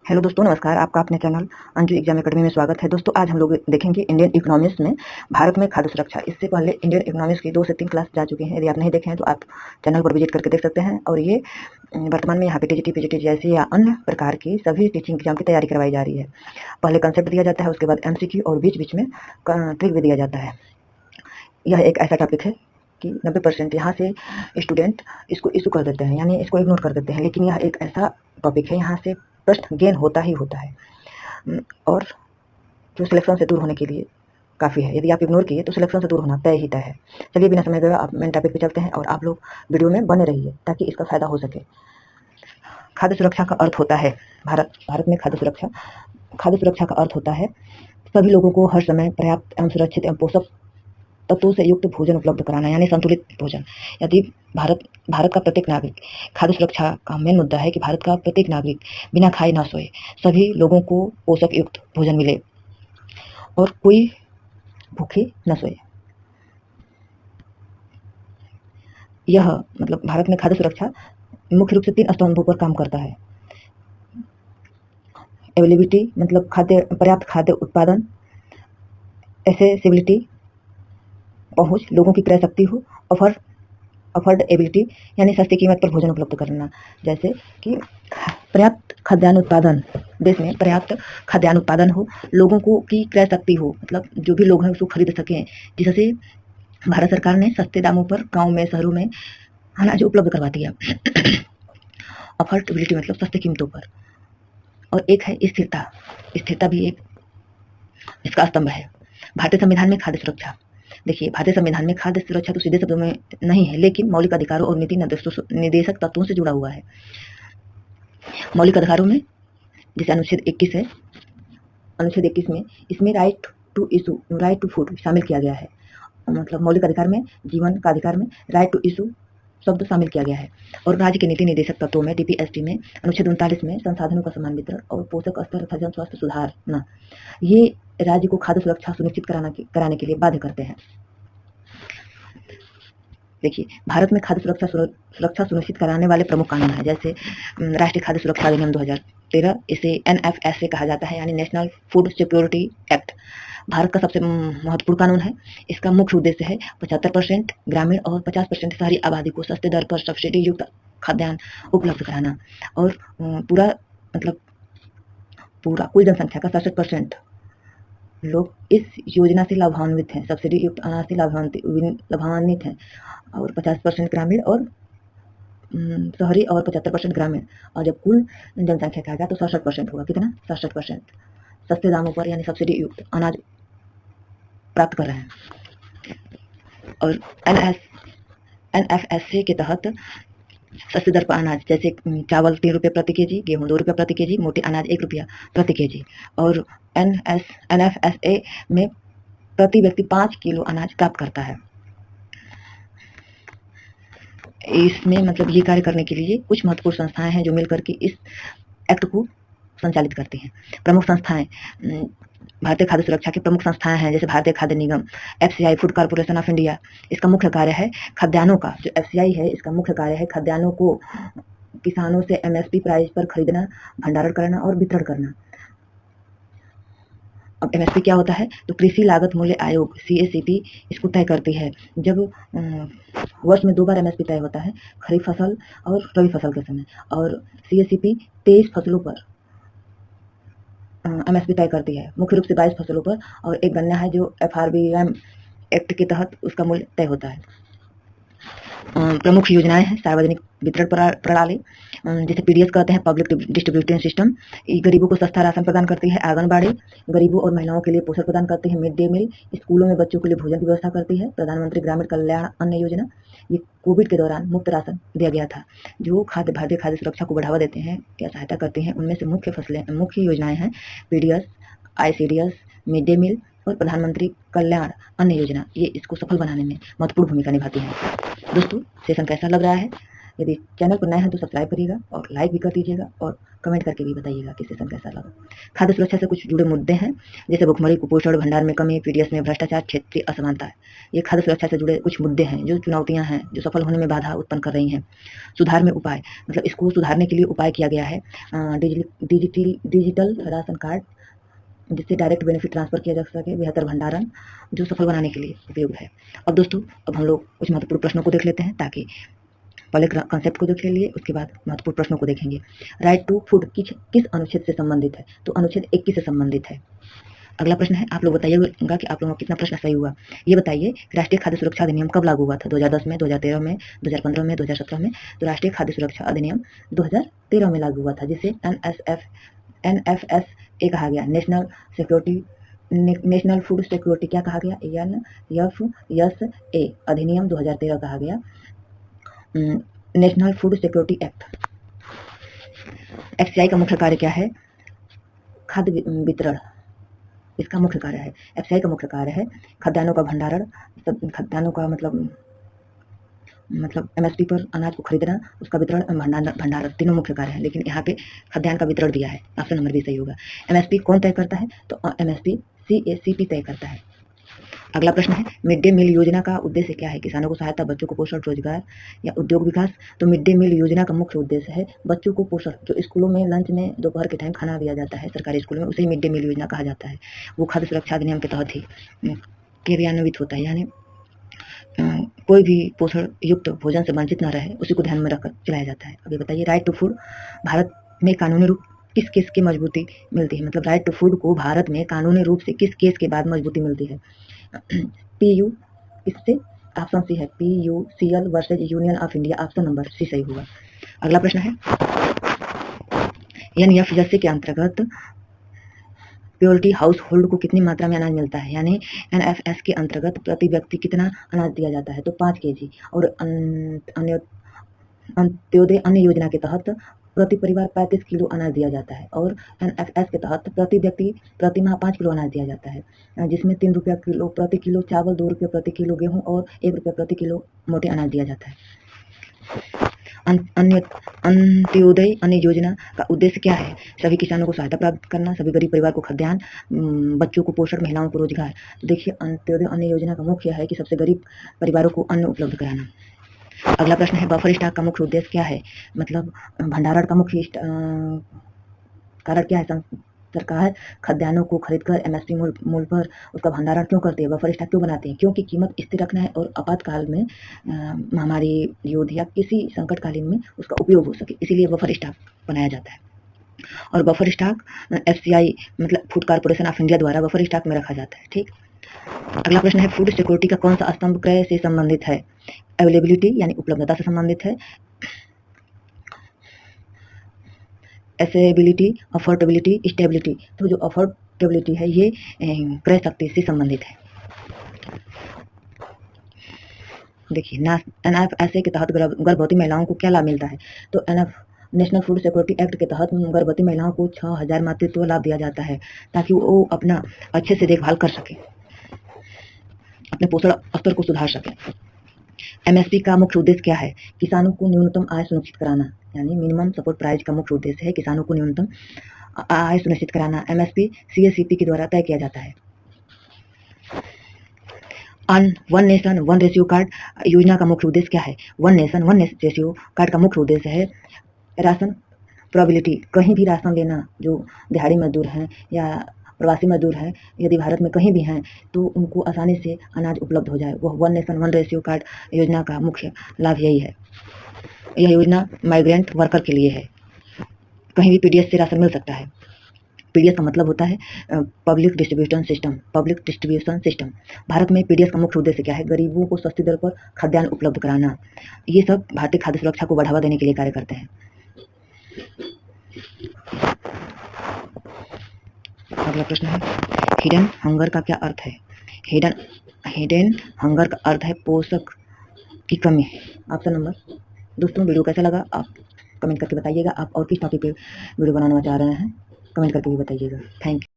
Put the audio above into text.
Hello दोस्तों, नमस्कार। आपका अपने चैनल अंजू एग्जाम एकेडमी में स्वागत है। दोस्तों, आज हम लोग देखेंगे इंडियन इकोनॉमिक्स में भारत में खाद्य सुरक्षा। इससे पहले इंडियन इकोनॉमिक्स की 2 से 3 क्लास जा चुके हैं। यदि आप नहीं देखे हैं तो आप चैनल पर विजिट करके देख सकते हैं। और ये वर्तमान में यहाँ पे टीजीटी, पीजीटी जैसी या अन्य प्रकार की सभी टीचिंग एग्जाम की तैयारी करवाई जा रही है। पहले कंसेप्ट दिया जाता है, उसके बाद एमसीक्यू और बीच बीच में ट्रिक भी दिया जाता है। यह एक ऐसा टॉपिक है कि 90% यहाँ से स्टूडेंट इसको इशू कर देते हैं, यानी इसको इग्नोर कर देते हैं। लेकिन यह एक ऐसा टॉपिक है, यहाँ से प्रश्न गेन होता ही होता है और जो सिलेक्शन से दूर होने के लिए काफ़ी है। यदि आप इग्नोर किए तो सिलेक्शन से दूर होना तय ही तय है। चलिए बिना समय गए आप मेन टॉपिक पे चलते हैं और आप लोग वीडियो में बने रहिए ताकि इसका फ़ायदा हो सके। खाद्य सुरक्षा का अर्थ होता है भारत में खाद्य सुरक्षा का अर्थ होता है सभी लोगों को हर समय पर्याप्त एवं सुरक्षित एवं पोषक तत्वों से युक्त भोजन उपलब्ध कराना, यानी संतुलित भोजन। यदि भारत का प्रत्येक नागरिक, खाद्य सुरक्षा का मेन मुद्दा है कि भारत का प्रत्येक नागरिक बिना खाए ना सोए, सभी लोगों को पोषक युक्त भोजन मिले और कोई भूखे न सोए। यह मतलब भारत में खाद्य सुरक्षा मुख्य रूप से 3 स्तंभों पर काम करता है। अवेलेबिलिटी मतलब पर्याप्त खाद्य उत्पादन, एसेसिबिलिटी पहुंच, लोगों की क्रय शक्ति हो, अफोर्डेबिलिटी यानी सस्ती कीमत पर भोजन उपलब्ध करना। जैसे कि पर्याप्त खाद्यान्न उत्पादन, देश में पर्याप्त खाद्यान्न उत्पादन हो, लोगों को की क्रय शक्ति हो, मतलब जो भी लोग हैं उसको खरीद सकें, जिससे भारत सरकार ने सस्ते दामों पर गांव में, शहरों में अनाज उपलब्ध करवा दिया। अफोर्डेबिलिटी मतलब सस्ती कीमतों पर। और एक है स्थिरता भी एक इसका स्तंभ है। भारतीय संविधान में खाद्य सुरक्षा, देखिए भारतीय संविधान में खाद्य सुरक्षा तो सीधे शब्दों में नहीं है, लेकिन मौलिक अधिकारों और नीति निर्देशक तत्वों से जुड़ा हुआ है। मौलिक अधिकारों में जैसे अनुच्छेद 21 है, अनुच्छेद 21 में इसमें राइट टू फूड शामिल किया गया है। मतलब मौलिक अधिकार में, जीवन का अधिकार में राइट टू इशू शब्द शामिल किया गया है। और राज्य के नीति निर्देशक तत्वों में टीपीएसटी में अनुच्छेद 39 में संसाधनों का समान वितरण और पोषक स्तर तथा जन स्वास्थ्य सुधारना, ये राज्य को खाद्य सुरक्षा सुनिश्चित कराने के लिए बाध्य करते हैं। देखिए भारत में खाद्य सुरक्षा सुनिश्चित कराने वाले प्रमुख कानून हैं, जैसे राष्ट्रीय खाद्य सुरक्षा अधिनियम 2013, इसे NFS कहा जाता है, यानी national food security act. Bharat का सबसे महत्वपूर्ण कानून है। इसका मुख्य उद्देश्य है 75% ग्रामीण और 50% शहरी आबादी को सस्ते दर पर सब्सिडी युक्त खाद्यान्न उपलब्ध कराना। और पूरा कुल जनसंख्या का 67% लोग इस योजना से लाभान्वित हैं, सब्सिडी युक्त अनाज से लाभान्वित हैं। और 50% ग्रामीण और शहरी और 75% ग्रामीण। और जब कुल जनसंख्या का आएगा तो 67% होगा। कितना? 67% सस्ते दामों पर यानी सब्सिडी युक्त अनाज प्राप्त कर रहे हैं। और NFSA के तहत सस्ते दर पर अनाज, जैसे चावल 3 रुपये प्रति केजी, गेहूं 2 रुपये प्रति केजी, मोटे अनाज 1 रुपया प्रति केजी। और NFSA में प्रति व्यक्ति 5 किलो अनाज प्राप्त करता है। इसमें मतलब ये कार्य करने के लिए कुछ महत्वपूर्ण संस्थाएं हैं जो मिलकर के इस एक्ट को संचालित करती हैं। प्रमुख संस्थाएं, भारतीय खाद्य सुरक्षा की प्रमुख संस्थाएं हैं, जैसे भारतीय खाद्य निगम, FCI food corporation of India. इसका मुख्य कार्य है खाद्यान्नों का, जो FCI है इसका मुख्य कार्य है खाद्यान्नों को किसानों से MSP प्राइस पर खरीदना, भंडारण करना और वितरण करना। अब MSP क्या होता है? तो कृषि लागत मूल्य आयोग CACP इसको तय करती है। जब वर्ष में 2 बार MSP तय होता है, खरीफ फसल और रबी फसल के समय। और CACP 23 फसलों पर MSP तय करती है, मुख्य रूप से 22 फसलों पर। और एक गन्ना है जो FRBM एक्ट के तहत उसका मूल्य तय होता है। प्रमुख योजनाएं हैं सार्वजनिक वितरण प्रणाली, जिसे PDS कहते हैं, पब्लिक डिस्ट्रीब्यूशन सिस्टम। गरीबों को सस्ता राशन प्रदान करती है। आंगनबाड़ी गरीबों और महिलाओं के लिए पोषण प्रदान करती है। मिड डे मील स्कूलों में बच्चों के लिए भोजन की व्यवस्था करती है। प्रधानमंत्री ग्रामीण कल्याण अन्न योजना, ये कोविड के दौरान मुफ्त राशन दिया गया था। जो भारतीय खाद्य सुरक्षा को बढ़ावा देते हैं या सहायता करते हैं, उनमें से मुख्य योजनाएं हैं PDS, ICDS, mid day meal और प्रधानमंत्री कल्याण अन्न योजना। ये इसको सफल बनाने में महत्वपूर्ण भूमिका निभाती है। दोस्तों, सेशन कैसा लग रहा है? यदि चैनल पर नए हैं तो सब्सक्राइब करिएगा और लाइक भी कर दीजिएगा और कमेंट करके भी बताइएगा कि सेशन कैसा लगा। खाद्य सुरक्षा से कुछ जुड़े मुद्दे हैं, जैसे भुखमरी, कुपोषण, भंडार में कमी, पीडीएस में भ्रष्टाचार, क्षेत्रीय असमानता है। ये खाद्य सुरक्षा से जुड़े कुछ मुद्दे हैं, जो चुनौतियां हैं, जो सफल होने में बाधा उत्पन्न कर रही हैं। सुधार में उपाय, मतलब इसको सुधारने के लिए उपाय किया गया है डिजिटल राशन कार्ड, जिससे डायरेक्ट बेनिफिट ट्रांसफर किया जा सके, बेहतर भंडारण, जो सफल बनाने के लिए उपयोग है। अब दोस्तों, अब हम लोग कुछ महत्वपूर्ण प्रश्नों को देख लेते हैं, ताकि पहले कंसेप्ट को देख लिए, उसके बाद महत्वपूर्ण प्रश्नों को देखेंगे। राइट टू फूड किस अनुच्छेद से संबंधित है? तो अनुच्छेद 21 से संबंधित है। अगला प्रश्न है, आप लोग बताइएगा कि आप लोगों का कितना प्रश्न सही हुआ। ये बताइए कि राष्ट्रीय खाद्य सुरक्षा अधिनियम कब लागू हुआ था? 2010 में, 2013 में, 2015 में, 2017 में? तो राष्ट्रीय खाद्य सुरक्षा अधिनियम 2013 में लागू हुआ था, जिसे NFSA कहा गया, नेशनल फूड सिक्योरिटी क्या कहा गया? NFSA अधिनियम 2013 कहा गया, national food security act. FCI का मुख्य कार्य क्या है? खाद्य वितरण इसका मुख्य कार्य है। FCI का मुख्य कार्य है खाद्यान्नों का भंडारण, खाद्यान्नों का मतलब MSP पर अनाज को खरीदना, उसका वितरण, भंडारण, तीनों मुख्य कार्य है। लेकिन यहाँ पे खाद्यान्न का वितरण दिया है, ऑप्शन नंबर भी सही होगा। MSP कौन तय करता है? तो MSP CACP तय करता है। अगला प्रश्न है, मिड डे मील योजना का उद्देश्य क्या है? किसानों को सहायता, बच्चों को पोषण, रोजगार या उद्योग विकास? तो मिड डे मील योजना का मुख्य उद्देश्य है बच्चों को पोषण। जो स्कूलों में लंच में दोपहर के टाइम खाना दिया जाता है सरकारी स्कूलों में, उसे मिड डे मील योजना कहा जाता है। वो खाद्य सुरक्षा अधिनियम के तहत ही क्रियान्वित होता है, यानी कोई भी पोषण युक्त भोजन से वंचित न रहे, उसी को ध्यान में रखकर चलाया जाता है। अभी बताइए, राइट टू फूड भारत में कानूनी रूप किस केस की मजबूती मिलती है? मतलब राइट टू फूड को भारत में कानूनी रूप से किस केस के बाद मजबूती मिलती है? PU इससे, ऑप्शन सी है, PUCL versus union of India, option number C सही होगा। अगला प्रश्न है, NFSA के अंतर्गत प्योरिटी हाउस होल्ड को कितनी मात्रा में अनाज मिलता है? यानी NFS के अंतर्गत प्रति व्यक्ति कितना अनाज दिया जाता है? तो 5 kg। और अंत्योदय अन्न योजना के तहत प्रति परिवार 35 किलो अनाज दिया जाता है, और NFS के तहत प्रति व्यक्ति प्रति माह 5 किलो अनाज दिया जाता है, जिसमें 3 रुपया किलो प्रति किलो चावल, 2 रुपये प्रति किलो गेहूं और 1 रुपया प्रति किलो मोटे अनाज दिया जाता है। अंत्योदय अन्न योजना का उद्देश्य क्या है? सभी किसानों को सहायता प्राप्त करना, सभी गरीब परिवार को खाद्यान्न, बच्चों को पोषण, महिलाओं को रोजगार। देखिए, अंत्योदय अन्न योजना का मुख्य है कि सबसे गरीब परिवारों को अन्न उपलब्ध कराना। अगला प्रश्न है, बफर स्टॉक का मुख्य उद्देश्य क्या है? मतलब भंडारण का मुख्य कारण क्या है? सरकार खाद्यान्नों को खरीदकर MSP मूल्य पर उसका भंडारण क्यों करती है? बफर स्टॉक क्यों बनाती है? क्योंकि कीमत स्थिर रखना है और आपातकाल में, महामारी, युद्ध या किसी संकटकालीन में उसका उपयोग हो सके, इसीलिए बफर स्टॉक बनाया जाता है। और बफर स्टॉक FCI मतलब फूड कॉर्पोरेशन ऑफ इंडिया द्वारा बफर स्टॉक में रखा जाता है। ठीक। अगला प्रश्न है, फूड सिक्योरिटी का कौन सा स्तंभ क्रय से संबंधित है? अवेलेबिलिटी यानी उपलब्धता से संबंधित है, एसेबिलिटी, अफोर्डेबिलिटी, स्टेबिलिटी। तो जो अफोर्डेबिलिटी है ये क्रय शक्ति से संबंधित है। देखिए, NFSA के तहत गर्भवती महिलाओं को क्या लाभ मिलता है? तो नेशनल फूड सिक्योरिटी एक्ट के तहत गर्भवती महिलाओं को 6000 मातृत्व लाभ दिया जाता है, ताकि वो अपना अच्छे से देखभाल कर सके, अपने पोषण स्तर को सुधार सके। MSP का मुख्य उद्देश्य क्या है? किसानों को न्यूनतम आय सुनिश्चित कराना, यानी मिनिमम सपोर्ट प्राइस का मुख्य उद्देश्य है किसानों को न्यूनतम आय सुनिश्चित कराना। MSP CACP के द्वारा तय किया जाता है। One nation one ratio card योजना का मुख्य उद्देश्य क्या है? One nation one ratio card का मुख्य उद्देश्य है राशन प्रोबेबिलिटी। कहीं भी राशन लेना, जो दिहाड़ी मजदूर हैं या प्रवासी मजदूर हैं, यदि भारत में कहीं भी हैं, तो उनको आसानी से अनाज उपलब्ध हो जाए, वह one nation one ratio card योजना का मुख्य लाभ यही है। यह योजना माइग्रेंट वर्कर के लिए है। कहीं भी PDS से राशन मिल सकता है। PDS का मतलब होता है public distribution system. Public distribution system. Bharat में PDS का मुख्य उद्देश्य क्या है? गरीबों को सस्ती दर पर खाद्यान्न उपलब्ध कराना। ये सब भारतीय खाद्य सुरक्षा को बढ़ावा देने के लिए कार्य करते हैं। अगला प्रश्न है, हिडन हंगर का क्या अर्थ है? हिडन हंगर का अर्थ है पोषक की कमी। Option number. दोस्तों, वीडियो कैसा लगा आप कमेंट करके बताइएगा। आप और किस टॉपिक पे वीडियो बनाना चाह रहे हैं, कमेंट करके भी बताइएगा। Thank you.